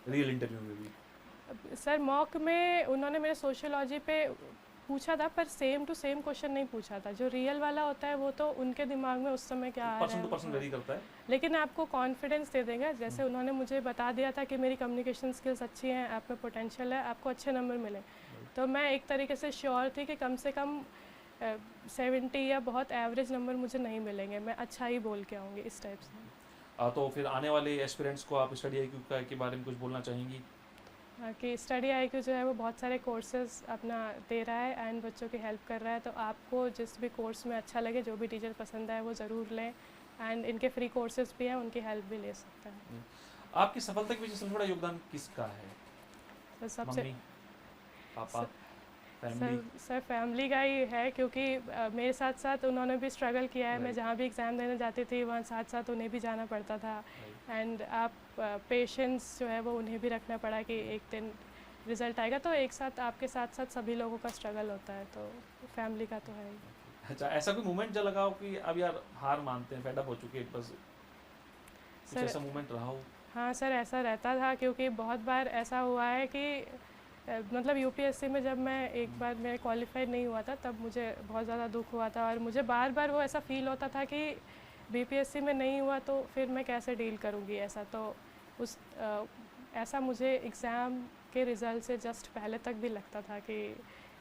रियल इंटरव्यू में भी?
सर मॉक में उन्होंने मेरे सोशियोलॉजी पे पूछा था, पर सेम टू सेम क्वेश्चन नहीं पूछा था। जो रियल वाला होता है वो तो उनके दिमाग में उस समय क्या आ रहा है,
पर्सन वेरी करता है,
लेकिन आपको कॉन्फिडेंस दे देगा। जैसे उन्होंने मुझे बता दिया था कि मेरी कम्युनिकेशन स्किल्स अच्छी हैं, आप में पोटेंशियल है, आपको अच्छे नंबर मिले। तो मैं एक तरीके से श्योर थी कि कम से कम 70 या बहुत एवरेज नंबर मुझे नहीं मिलेंगे, मैं अच्छा ही बोल के आऊँगी, इस टाइप से।
तो फिर आने वाले एस्पिरेंट्स को आप स्टडी आईक्यू के बारे में कुछ बोलना चाहेंगी?
कि स्टडी आईक्यू जो है वो बहुत सारे कोर्सेज अपना दे रहा है एंड बच्चों की हेल्प कर रहा है। तो आपको जिस भी कोर्स में अच्छा लगे, जो भी टीचर पसंद आए, वो ज़रूर लें। एंड इनके फ्री कोर्सेज भी हैं, उनकी हेल्प भी ले सकते हैं।
आपकी सफलता के पीछे सबसे बड़ा योगदान किसका है?
तो सबसे
मम्मी, पापा, फैमिली?
सर फैमिली का ही है, क्योंकि मेरे साथ साथ उन्होंने भी स्ट्रगल किया है। मैं जहाँ भी एग्ज़ाम देने जाती थी वहाँ साथ साथ उन्हें भी जाना पड़ता था। एंड आप पेशेंस जो है वो उन्हें भी रखना पड़ा कि एक दिन रिज़ल्ट आएगा। तो एक साथ आपके साथ साथ सभी लोगों का स्ट्रगल होता है, तो फैमिली का तो है ही।
अच्छा, ऐसा कोई मोमेंट जो लगा हो कि अब यार हार मानते हैं, फेड अप हो चुके हैं, बस कुछ ऐसा मोमेंट रहा हो?
हाँ सर, ऐसा रहता था, क्योंकि बहुत बार ऐसा हुआ है कि मतलब यूपीएससी में जब मैं एक बार मैं क्वालिफाइड नहीं हुआ था, तब मुझे बहुत ज़्यादा दुख हुआ था, और मुझे बार बार वो ऐसा फील होता था कि बीपीएससी में नहीं हुआ तो फिर मैं कैसे डील करूँगी ऐसा। तो ऐसा मुझे एग्ज़ाम के रिज़ल्ट से जस्ट पहले तक भी लगता था कि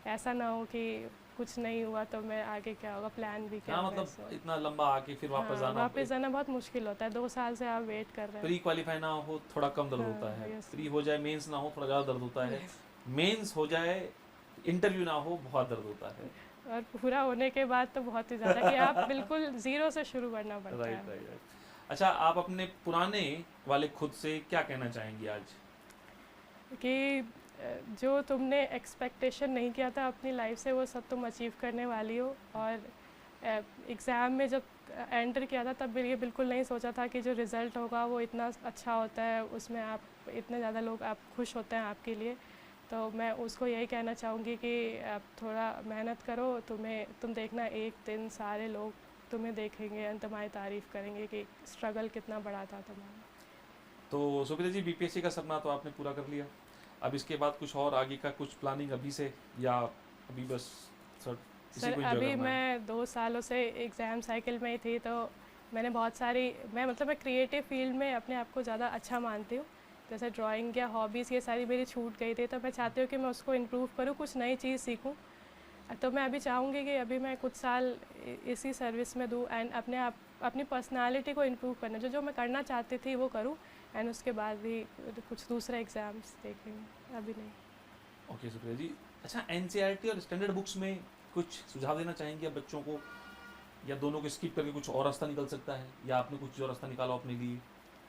ऐसा ना हो कि कुछ नहीं हुआ तो मैं आगे क्या होगा, प्लान भी क्या।
मतलब इतना लंबा आके फिर वापस
जाना बहुत मुश्किल होता है। 2 साल से आप वेट कर रहे हैं।
प्री क्वालिफाई ना हो थोड़ा कम दर्द होता है, प्री हो जाए मेंस ना हो थोड़ा ज़्यादा दर्द होता है, मेंस हो जाए इंटरव्यू ना हो बहुत दर्द होता है।
और पूरा होने के बाद तो बहुत ही ज़्यादा कि आप बिल्कुल ज़ीरो से शुरू करना पड़ता
राइट
है।
Right right. अच्छा, आप अपने पुराने वाले खुद से क्या कहना चाहेंगी आज?
कि जो तुमने एक्सपेक्टेशन नहीं किया था अपनी लाइफ से वो सब तुम अचीव करने वाली हो। और एग्ज़ाम में जब एंटर किया था तब ये बिल्कुल नहीं सोचा था कि जो रिज़ल्ट होगा वो इतना अच्छा होता है, उसमें आप इतने ज़्यादा लोग आप खुश होते हैं आपके लिए। तो मैं उसको यही कहना चाहूँगी कि आप थोड़ा मेहनत करो, तुम देखना एक दिन सारे लोग तुम्हें देखेंगे और तुम्हारी तारीफ़ करेंगे कि स्ट्रगल कितना बड़ा था तुम्हारा।
तो सुप्रिया जी, बीपीएससी का सपना तो आपने पूरा कर लिया, अब इसके बाद कुछ और आगे का कुछ प्लानिंग अभी से, या अभी बस सर इसी
सर
को enjoy
अभी
करना है?
मैं 2 सालों से एग्ज़ाम साइकिल में ही थी, तो मैंने बहुत सारी मैं क्रिएटिव फील्ड में अपने आप को ज़्यादा अच्छा मानती हूँ। जैसे ड्राइंग या हॉबीज़ ये सारी मेरी छूट गई थी, तो मैं चाहती हूँ कि मैं उसको इम्प्रूव करूँ, कुछ नई चीज़ सीखूँ। तो मैं अभी चाहूँगी कि अभी मैं कुछ साल इसी सर्विस में दूँ एंड अपनी पर्सनालिटी को इम्प्रूव करना, जो मैं करना चाहती थी वो करूँ। एंड उसके बाद भी कुछ दूसरे एग्ज़ाम्स देखेंगे, अभी नहीं।
ओके सुप्रिया जी। अच्छा, एनसीईआरटी और स्टैंडर्ड बुक्स में कुछ सुझाव देना चाहेंगे आप बच्चों को, या दोनों को स्किप करके कुछ और रास्ता निकल सकता है, या आपने कुछ और रास्ता निकाला अपने लिए?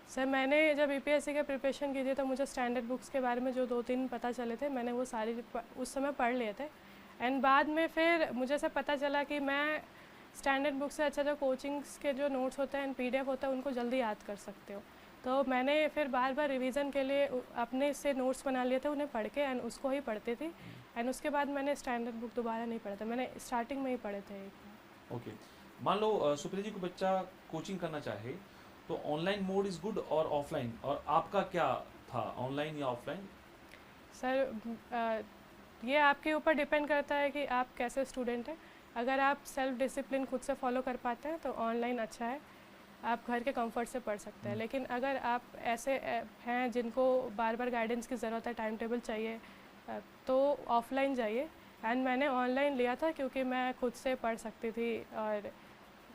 सर मैंने जब यूपीएससी के प्रिपरेशन की थी तो मुझे स्टैंडर्ड बुक्स के बारे में जो 2-3 पता चले थे, मैंने वो सारे उस समय पढ़ लिए थे। एंड बाद में फिर मुझे से पता चला कि मैं स्टैंडर्ड बुक से अच्छा जो कोचिंग्स के जो नोट्स होते हैं पीडीएफ होता है उनको जल्दी याद कर सकते हो। तो मैंने फिर बार बार रिवीजन के लिए अपने से नोट्स बना लिए थे, उन्हें पढ़ के एंड उसको ही पढ़ती थी। एंड उसके बाद मैंने स्टैंडर्ड बुक दोबारा नहीं पढ़ा था, मैंने स्टार्टिंग में ही पढ़े थे एक बार।
ओके, मान लो सुप्रिया जी को बच्चा कोचिंग करना चाहे तो ऑनलाइन मोड इज़ गुड और ऑफलाइन, और आपका क्या था, ऑनलाइन या ऑफलाइन?
सर ये आपके ऊपर डिपेंड करता है कि आप कैसे स्टूडेंट हैं। अगर आप सेल्फ डिसिप्लिन खुद से फॉलो कर पाते हैं तो ऑनलाइन अच्छा है, आप घर के कंफर्ट से पढ़ सकते हैं। लेकिन अगर आप ऐसे हैं जिनको बार बार गाइडेंस की ज़रूरत है, टाइम टेबल चाहिए, तो ऑफलाइन जाइए। एंड मैंने ऑनलाइन लिया था क्योंकि मैं खुद से पढ़ सकती थी, और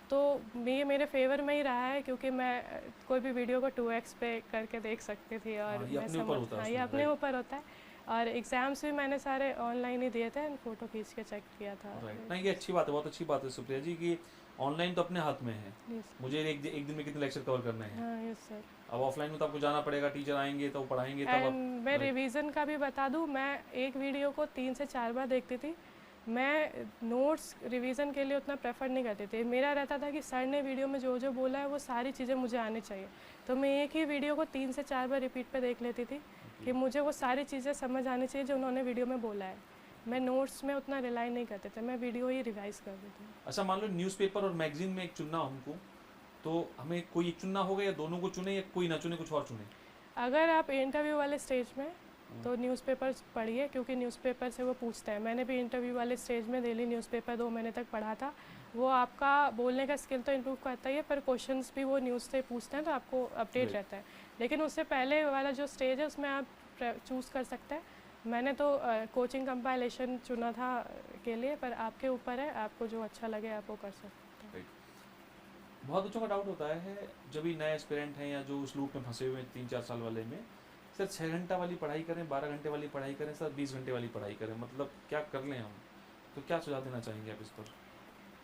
तो ये मेरे फेवर में ही रहा है क्योंकि मैं कोई भी वीडियो को 2x पे करके देख सकती थी। और
ये
मैं
अपने ऊपर होता है
हाँ, ये
उसमें,
अपने
right?
ऊपर होता है। और एग्ज़ाम्स भी मैंने सारे ऑनलाइन ही दिए थे, फ़ोटो खींच के चेक किया था।
राइट, नहीं ये अच्छी बात है, बहुत अच्छी बात है सुप्रिया जी कि ऑनलाइन तो अपने हाथ में है।
यस
मुझे एक दिन में कितने लेक्चर कवर करने हैं,
हाँ, यस सर।
अब ऑफलाइन में तो आपको जाना पड़ेगा, टीचर आएंगे तो वो पढ़ाएंगे तब
एंड
आप।
मैं
right,
रिवीजन का भी बता दूं, मैं एक वीडियो को 3 से 4 बार देखती थी। मैं नोट्स रिवीजन के लिए उतना प्रेफर नहीं करती थी। मेरा रहता था कि सर ने वीडियो में जो जो बोला है वो सारी चीज़ें मुझे आनी चाहिए। तो मैं एक ही वीडियो को 3 से 4 बार रिपीट पे देख लेती थी कि मुझे वो सारी चीज़ें समझ आनी चाहिए जो उन्होंने वीडियो में बोला है। मैं नोट्स में उतना रिलाई नहीं करते थे, मैं वीडियो ही रिवाइज कर देती थी।
अच्छा मान लो न्यूज़पेपर और मैगजीन में एक चुनना हो हमको, तो हमें कोई एक चुनना होगा, या दोनों को चुने, या कोई ना चुने कुछ और चुने?
अगर आप इंटरव्यू वाले स्टेज में तो न्यूज़पेपर पढ़िए, क्योंकि न्यूज़पेपर से वो पूछते हैं। मैंने भी इंटरव्यू वाले स्टेज में डेली न्यूज़पेपर 2 महीने तक पढ़ा था। वो आपका बोलने का स्किल तो इम्प्रूव करता ही है, पर क्वेश्चंस भी वो न्यूज़ से पूछते हैं तो आपको अपडेट
Right.
रहता है। लेकिन उससे पहले वाला जो स्टेज है उसमें आप चूज़ कर सकते हैं। मैंने तो कोचिंग कंपाइलेशन चुना था के लिए, पर आपके ऊपर है, आपको जो अच्छा लगे आप वो कर सकते हैं।
बहुत बच्चों का डाउट होता है जब भी नए एस्पिरेंट हैं या जो उस लूप में फंसे हुए हैं 3-4 साल वाले में, सर 6 घंटा वाली पढ़ाई करें, 12 घंटे वाली पढ़ाई करें, सर 20 घंटे वाली पढ़ाई करें, मतलब क्या कर लें हम? तो क्या सुझाव देना चाहेंगे आप इस पर?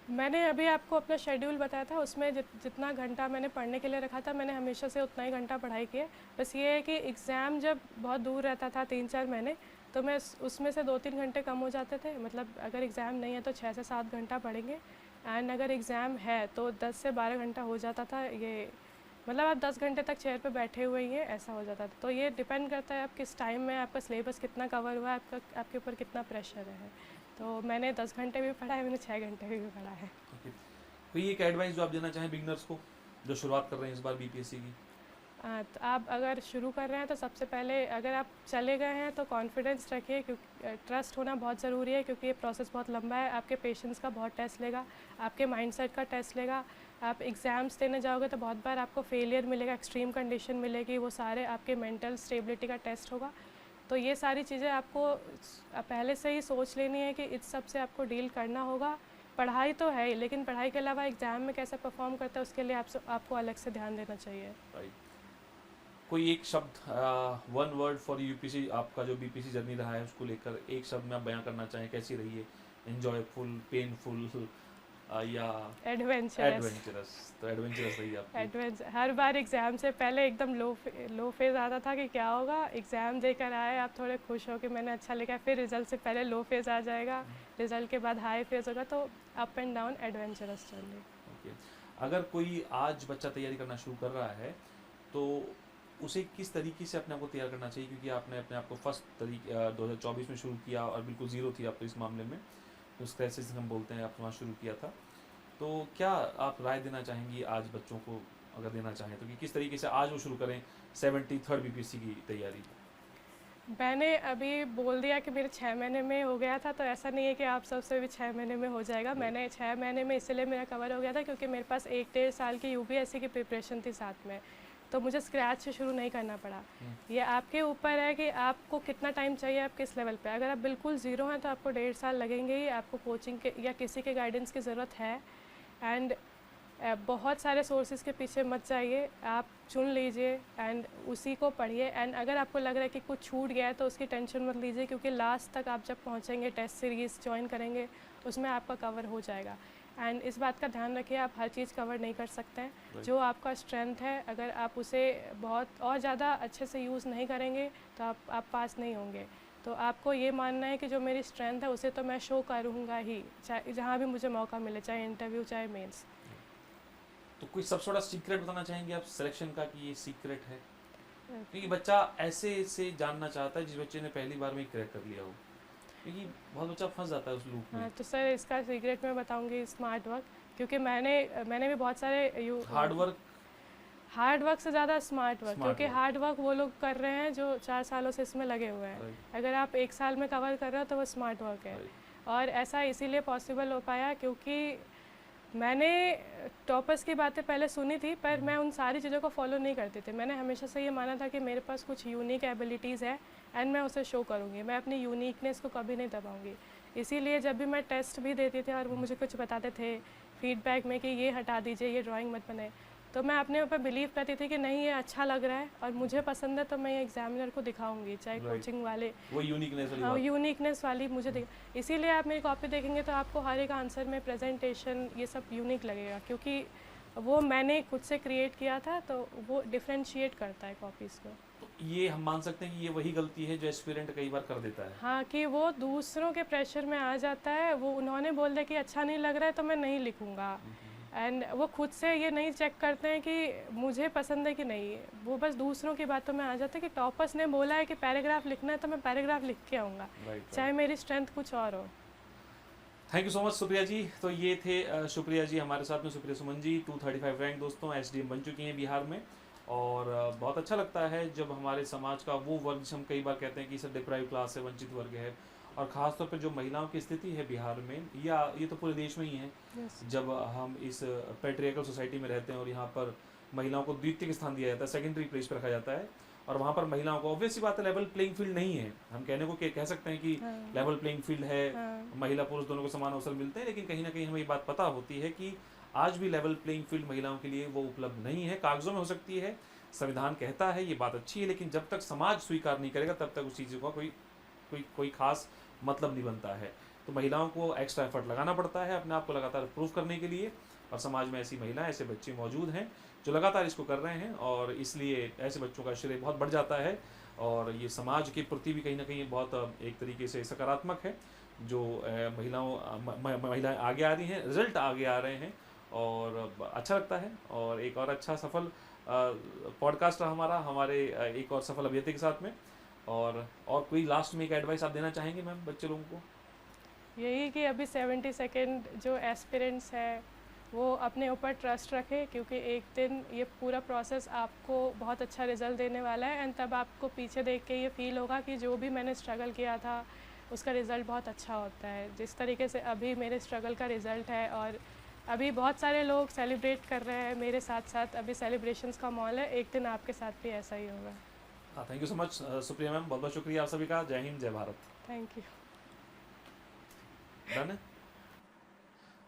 मैंने अभी आपको अपना शेड्यूल बताया था, उसमें जितना घंटा मैंने पढ़ने के लिए रखा था मैंने हमेशा से उतना ही घंटा पढ़ाई की है। बस ये है कि एग्ज़ाम जब बहुत दूर रहता था 3-4 महीने, तो मैं उसमें से 2-3 घंटे कम हो जाते थे। मतलब अगर एग्ज़ाम नहीं है तो 6 से 7 घंटा पढ़ेंगे, एंड अगर एग्ज़ाम है तो 10 से 12 घंटा हो जाता था। ये मतलब आप 10 घंटे तक चेयर पे बैठे हुए ही हैं, ऐसा हो जाता था। तो ये डिपेंड करता है आप किस टाइम में, आपका सिलेबस कितना कवर हुआ है, आपके ऊपर कितना प्रेशर है। तो मैंने 10 घंटे भी पढ़ा है, मैंने 6 घंटे भी पढ़ा है।
ओके, कोई एक एडवाइस जो आप देना चाहें बिगनर्स को जो शुरुआत कर रहे हैं इस बार बीपीएससी की?
तो आप अगर शुरू कर रहे हैं तो सबसे पहले अगर आप चले गए हैं तो कॉन्फिडेंस रखिए, क्योंकि ट्रस्ट होना बहुत ज़रूरी है, क्योंकि ये प्रोसेस बहुत लंबा है। आपके पेशेंस का बहुत टेस्ट लेगा, आपके माइंडसेट का टेस्ट लेगा। आप एग्ज़ाम्स देने जाओगे तो बहुत बार आपको फेलियर मिलेगा, एक्सट्रीम कंडीशन मिलेगी, वो सारे आपके मेंटल स्टेबिलिटी का टेस्ट होगा। तो ये सारी चीज़ें आपको पहले से ही सोच लेनी है कि इस सब से आपको डील करना होगा। पढ़ाई तो है ही, लेकिन पढ़ाई के अलावा एग्ज़ाम में कैसे परफॉर्म करता है उसके लिए आपको अलग से ध्यान देना चाहिए।
राइट, कोई एक शब्द, वन वर्ड फॉर यूपीसी, आपका जो बीपीसी जर्नी रहा है उसको लेकर एक शब्द में आप बयां करना चाहें, कैसी रही है? एंजॉयफुल, पेनफुल या
एडवेंचरस।
एडवेंचरस? तो एडवेंचरस रही आपकी।
हर बार एग्ज़ाम से पहले एकदम लो फेज़ आता था कि क्या होगा, एग्ज़ाम देकर आए आप थोड़े खुश हो कि मैंने अच्छा लिखा, फिर रिज़ल्ट से पहले लो फेज़ आ जाएगा, रिज़ल्ट के बाद हाई फेज़ होगा, तो up and down adventurous journey.
Okay. अगर कोई आज बच्चा तैयारी करना शुरू कर रहा है तो उसे किस तरीके से अपने आप को तैयार करना चाहिए? क्योंकि आपने अपने आप को फर्स्ट तरीके 2024 में शुरू किया और बिल्कुल ज़ीरो थी आप तो इस मामले में, तो स्क्रैचेस हम बोलते हैं, आप वहाँ शुरू किया था। तो क्या आप राय देना चाहेंगी आज बच्चों को, अगर देना चाहें तो, कि किस तरीके से आज वो शुरू करें 73rd बीपीएससी की तैयारी?
मैंने अभी बोल दिया कि मेरे 6 महीने में हो गया था, तो ऐसा नहीं है कि आप सबसे भी 6 महीने में हो जाएगा। मैंने 6 महीने में इसलिए मेरा कवर हो गया था क्योंकि मेरे पास 1-1.5 साल की यूपीएससी की प्रिपरेशन थी साथ में, तो मुझे स्क्रैच से शुरू नहीं करना पड़ा। ये आपके ऊपर है कि आपको कितना टाइम चाहिए, आप किस लेवल पे। अगर आप बिल्कुल ज़ीरो हैं तो आपको 1.5 साल लगेंगे ही, आपको कोचिंग के या किसी के गाइडेंस की ज़रूरत है। एंड बहुत सारे सोर्सेज के पीछे मत जाइए, आप चुन लीजिए एंड उसी को पढ़िए। एंड अगर आपको लग रहा है कि कुछ छूट गया है तो उसकी टेंशन मत लीजिए, क्योंकि लास्ट तक आप जब पहुंचेंगे, टेस्ट सीरीज़ ज्वाइन करेंगे, उसमें आपका कवर हो जाएगा। एंड इस बात का ध्यान रखिए, आप हर चीज़ कवर नहीं कर सकते हैं। जो आपका स्ट्रेंथ है, अगर आप उसे बहुत और ज़्यादा अच्छे से यूज़ नहीं करेंगे तो आप पास नहीं होंगे। तो आपको ये मानना है कि जो मेरी स्ट्रेंथ है उसे तो मैं शो करूँगा ही, चाहे जहाँ भी मुझे मौका मिले, चाहे इंटरव्यू चाहे मेंस।
तो कोई सबसे बड़ा सीक्रेट बताना चाहेंगे आप सिलेक्शन का, कि ये सीक्रेट है? क्योंकि बच्चा ऐसे से जानना चाहता है जिस बच्चे ने पहली बार में ही क्रैक कर लिया हो, क्योंकि बहुत बच्चा फंस जाता है उस लूप में।
हाँ, तो सर इसका सीक्रेट मैं बताऊंगी स्मार्ट वर्क, क्योंकि मैंने भी बहुत सारे हार्ड वर्क से ज़्यादा स्मार्ट वर्क, क्योंकि हार्ड वर्क वो लोग कर रहे हैं जो 4 सालों से इसमें लगे हुए हैं। अगर आप 1 साल में कवर कर रहे हो तो वो स्मार्ट वर्क है। और ऐसा इसीलिए पॉसिबल हो पाया क्योंकि मैंने टॉपर्स की बातें पहले सुनी थी, पर मैं उन सारी चीज़ों को फॉलो नहीं करती थी। मैंने हमेशा से ये माना था कि मेरे पास कुछ यूनिक एबिलिटीज़ है एंड मैं उसे शो करूँगी, मैं अपनी यूनिकनेस को कभी नहीं दबाऊँगी। इसीलिए जब भी मैं टेस्ट भी देती थी और वो मुझे कुछ बताते थे फीडबैक में कि ये हटा दीजिए, ये ड्राइंग मत बनाए, तो मैं अपने ऊपर बिलीव करती थी कि नहीं, ये अच्छा लग रहा है और मुझे पसंद है, तो मैं ये एग्जामिनर को दिखाऊंगी, चाहे कोचिंग वाले।
वो यूनिकनेस वाली
हाँ, यूनिकनेस वाली मुझे इसीलिए आप मेरी कॉपी देखेंगे तो आपको हर एक आंसर में प्रेजेंटेशन ये सब यूनिक लगेगा, क्योंकि वो मैंने खुद से क्रिएट किया था, तो वो डिफ्रेंशिएट करता है कॉपीज़ को।
तो ये हम मान सकते हैं कि ये वही गलती है जो एस्पिरेंट कई बार कर देता है।
हाँ, कि वो दूसरों के प्रेशर में आ जाता है, वो उन्होंने बोल दिया कि अच्छा नहीं लग रहा है तो मैं नहीं लिखूँगा, एंड वो खुद से ये नहीं चेक करते हैं कि मुझे पसंद है कि नहीं। वो बस दूसरों की बातों में आ जाते हैं कि टॉपर्स ने बोला है कि पैराग्राफ लिखना है तो मैं पैराग्राफ लिख के आऊँगा, चाहे मेरी स्ट्रेंथ कुछ और हो।
Thank you so much Supriya ji. तो ये थे सुप्रिया जी हमारे साथ में, सुप्रिया सुमन जी 235 रैंक दोस्तों एसडीएम बन चुकी हैं बिहार में। और बहुत अच्छा लगता है जब हमारे समाज का वो वर्ग, जिसे हम कई बार कहते हैं कि सर डिप्राइव क्लास है, वंचित वर्ग है, और ख़ासतौर पर जो महिलाओं की स्थिति है बिहार में, या ये तो पूरे देश में ही है। जब हम इस पैट्रियार्कल सोसाइटी में रहते हैं और यहाँ पर महिलाओं को द्वितीय स्थान दिया जाता है, सेकेंडरी प्लेस पर रखा जाता है, और वहाँ पर महिलाओं को ऑब्वियस सी बात है लेवल प्लेइंग फील्ड नहीं है। हम कहने को कह सकते हैं कि लेवल प्लेइंग फील्ड है, महिला पुरुष दोनों को समान अवसर मिलते हैं, लेकिन कहीं ना कहीं हमें ये बात पता होती है कि आज भी लेवल प्लेइंग फील्ड महिलाओं के लिए वो उपलब्ध नहीं है। कागजों में हो सकती है, संविधान कहता है, ये बात अच्छी है, लेकिन जब तक समाज स्वीकार नहीं करेगा तब तक उस चीज़ का कोई खास मतलब नहीं बनता है। तो महिलाओं को एक्स्ट्रा एफर्ट लगाना पड़ता है अपने आप को लगातार प्रूव करने के लिए, और समाज में ऐसी महिलाएं, ऐसे बच्चे मौजूद हैं जो लगातार इसको कर रहे हैं, और इसलिए ऐसे बच्चों का श्रेय बहुत बढ़ जाता है। और ये समाज के प्रति भी कहीं ना कहीं बहुत एक तरीके से सकारात्मक है, जो महिलाएं आगे आ रही हैं, रिजल्ट आगे आ रहे हैं, और अच्छा लगता है। और एक और अच्छा सफल पॉडकास्ट रहा हमारे एक और सफल अभ्यर्थी के साथ में। और कोई लास्ट में एक एडवाइस आप देना चाहेंगे मैम बच्चे लोगों को?
यही कि अभी 72nd जो एस्पिरेंट्स है वो अपने ऊपर ट्रस्ट रखें, क्योंकि एक दिन ये पूरा प्रोसेस आपको बहुत अच्छा रिज़ल्ट देने वाला है, एंड तब आपको पीछे देख के ये फील होगा कि जो भी मैंने स्ट्रगल किया था उसका रिज़ल्ट बहुत अच्छा होता है। जिस तरीके से अभी मेरे स्ट्रगल का रिज़ल्ट है, और अभी बहुत सारे लोग सेलिब्रेट कर रहे हैं मेरे साथ साथ, अभी सेलिब्रेशंस का माहौल है, एक दिन आपके साथ भी ऐसा ही होगा।
हाँ, thank you so much Supriya ma'am, बहुत बहुत शुक्रिया आप सभी का। जय हिंद, जय भारत।
Thank you.
डन है।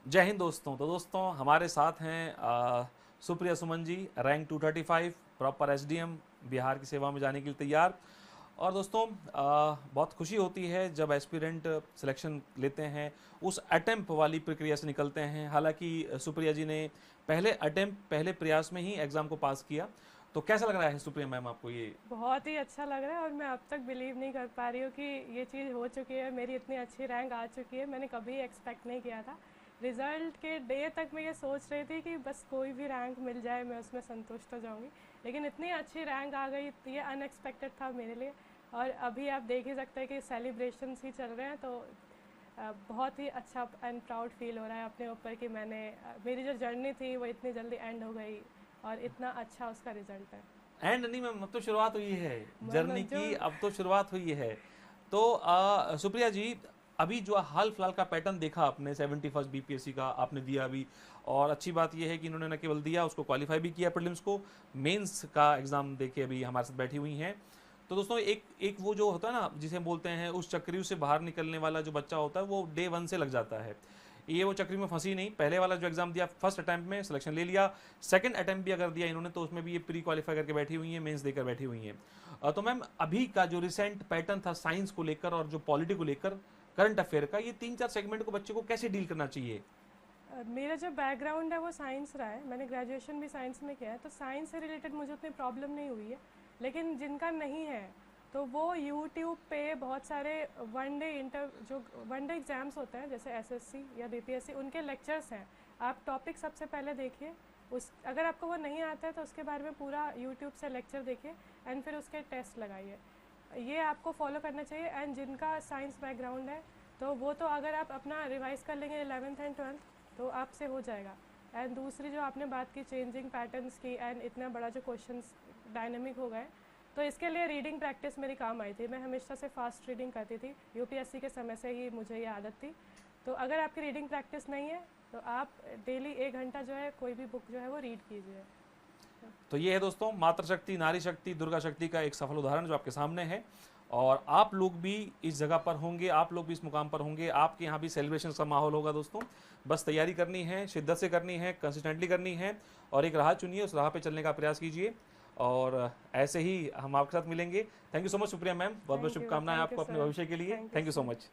जय हिंद दोस्तों। तो दोस्तों हमारे साथ हैं सुप्रिया सुमन जी, रैंक 235, प्रॉपर एसडीएम बिहार की सेवा में जाने के लिए तैयार। और दोस्तों बहुत खुशी होती है जब एस्पिरेंट सिलेक्शन लेते हैं, उस अटेम्प्ट वाली प्रक्रिया से निकलते हैं। हालांकि सुप्रिया जी ने पहले अटेम्प्ट, पहले प्रयास में ही एग्ज़ाम को पास किया। तो कैसा लग रहा है सुप्रिया मैम आपको ये?
बहुत ही अच्छा लग रहा है और मैं अब तक बिलीव नहीं कर पा रही हूँ कि ये चीज़ हो चुकी है, मेरी इतनी अच्छी रैंक आ चुकी है। मैंने कभी एक्सपेक्ट नहीं किया था। रिज़ल्ट के डे तक मैं ये सोच रही थी कि बस कोई भी रैंक मिल जाए मैं उसमें संतुष्ट हो जाऊँगी, लेकिन इतनी अच्छी रैंक आ गई, ये अनएक्सपेक्टेड था मेरे लिए। और अभी आप देख ही सकते हैं कि सेलिब्रेशंस ही चल रहे हैं, तो बहुत ही अच्छा एंड प्राउड फील हो रहा है अपने ऊपर कि मेरी जो जर्नी थी वो इतनी जल्दी एंड हो गई और इतना अच्छा उसका रिजल्ट है।
एंड नहीं मैम, अब तो शुरुआत हुई है जर्नी
जो
की, अब तो शुरुआत हुई है। तो सुप्रिया जी, अभी जो हाल फिलहाल का पैटर्न देखा आपने 71st बीपीएससी का आपने दिया अभी, और अच्छी बात यह है कि इन्होंने न केवल दिया, उसको क्वालिफाई भी किया प्रीलिम्स को, मेंस का एग्जाम देके अभी हमारे साथ बैठी हुई हैं। तो दोस्तों एक वो जो होता है ना, जिसे हम बोलते हैं उस चक्री से बाहर निकलने वाला जो बच्चा होता है, वो डे 1 से लग जाता है। ये वो चक्री में फंसी नहीं, पहले वाला जो एग्जाम दिया फर्स्ट अटैम्प्ट में सिलेक्शन ले लिया, सेकंड अटैम्प्ट भी अगर दिया इन्होंने तो उसमें भी ये प्री क्वालिफाई करके बैठी हुई है, मेंस देकर बैठी हुई हैं। तो मैम अभी का जो रिसेंट पैटर्न था साइंस को लेकर और जो पॉलिटी को लेकर, करंट अफेयर का, ये 3-4 सेगमेंट को बच्चे को कैसे डील करना चाहिए?
मेरा जो बैकग्राउंड है वो साइंस रहा है, मैंने ग्रेजुएशन भी साइंस में किया है, तो साइंस से रिलेटेड मुझे उतनी प्रॉब्लम नहीं हुई है। लेकिन जिनका नहीं है तो वो यूट्यूब पे बहुत सारे वन डे एग्ज़ाम्स होते हैं जैसे एसएससी या बीपीएससी, उनके लेक्चर्स हैं। आप टॉपिक सबसे पहले देखिए, अगर आपको वो नहीं आता है तो उसके बारे में पूरा यूट्यूब से लेक्चर देखिए एंड फिर उसके टेस्ट लगाइए। ये आपको फॉलो करना चाहिए। एंड जिनका साइंस बैकग्राउंड है तो वो तो अगर आप अपना रिवाइज़ कर लेंगे 11th एंड 12th तो आपसे हो जाएगा। एंड दूसरी जो आपने बात की चेंजिंग पैटर्न्स की, एंड इतना बड़ा जो क्वेश्चंस डायनेमिक हो गए, तो इसके लिए रीडिंग प्रैक्टिस मेरी काम आई थी। मैं हमेशा से फास्ट रीडिंग करती थी, यूपीएससी के समय से ही मुझे ये आदत थी। तो अगर आपकी रीडिंग प्रैक्टिस नहीं है तो आप डेली 1 घंटा जो है कोई भी बुक जो है वो रीड कीजिए।
तो ये है दोस्तों मातृशक्ति, नारी शक्ति, दुर्गा शक्ति का एक सफल उदाहरण जो आपके सामने है। और आप लोग भी इस जगह पर होंगे, आप लोग भी इस मुकाम पर होंगे, आपके यहाँ भी सेलिब्रेशन का माहौल होगा दोस्तों। बस तैयारी करनी है, शिद्दत से करनी है, कंसिस्टेंटली करनी है, और एक राह चुनिए, उस राह पे चलने का प्रयास कीजिए, और ऐसे ही हम आपके साथ मिलेंगे। Thank you so much Supriya ma'am, बहुत बहुत शुभकामनाएं आपको अपने भविष्य के लिए। Thank you so much.